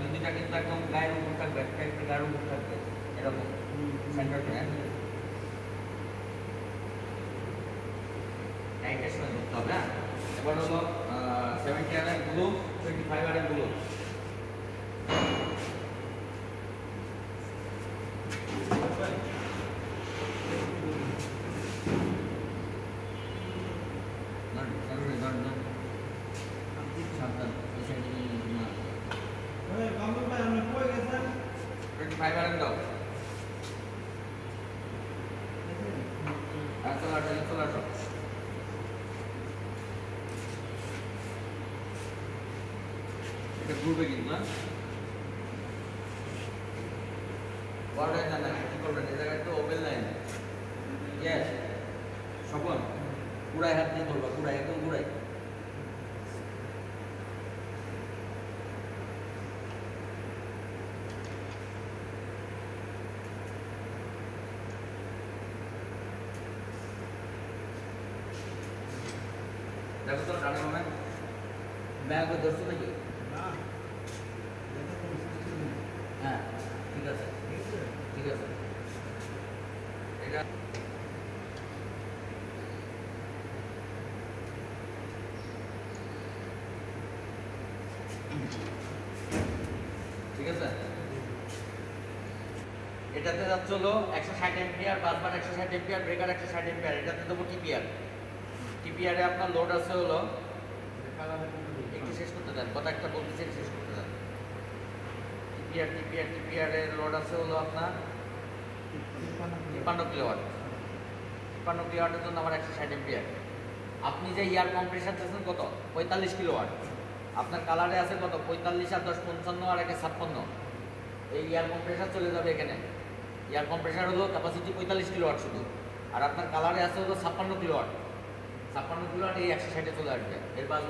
দুইটা কিন্তু একদম গায়ের উপর থাকবে, একটা গায়ের উপর থাকবে এরকম সেন্টারটা। টাইটের সময় ধরতে হবে। হ্যাঁ, এবার হলো 70 আর গ্লু, 25 আর গ্লু। সাবধান, এই সাইডে না। 25 আর দাও। আর চলে আসো। এটা গ্রুপে কিন্তু না বড় না কি করবেন, এই জায়গায় তো ওপেন লাইন। ইয়েস, স্বপন পুরাই হাত দিয়ে ধরবা, পুরাই একদম পুরাই। দেখো তো ডানে বামে ব্যাগ ধরছো নাকি? হ্যাঁ, ঠিক আছে ঠিক আছে। এটা ঠিক আছে। এটাতে যাচ্ছে হলো 160 এম্পিয়ার, বাসবার 160 এম্পিয়ার, ব্রেকার 160 এম্পিয়ার। এটাতে দেবো টিপিআর। টিপিআরে আপনার লোড আছে হলো, একটু শেষ করতে দেন, কথা একটা বলতেছেন, শেষ করতে দেন। টিপিআরের লোড আছে হলো আপনার 53 কিলোওয়াট। 53 কিলোওয়াটের জন্য আমার 160 এম্পিয়ার। আপনি যে এয়ার কম্প্রেসার দিয়েছেন কত? 45 কিলোওয়াট। আপনার কালারে আছে কত? 45 আর 10 55 আর 1 56। এই এয়ার কম্প্রেসার চলে যাবে এখানে। এয়ার কম্প্রেসার হলো ক্যাপাসিটি 45 কিলোওয়াট শুধু, আর আপনার কালারে আছে হলো 56 কিলোওয়াট। 56 কিলোওয়াট এই 160-এ চলে আসবে। এর বাস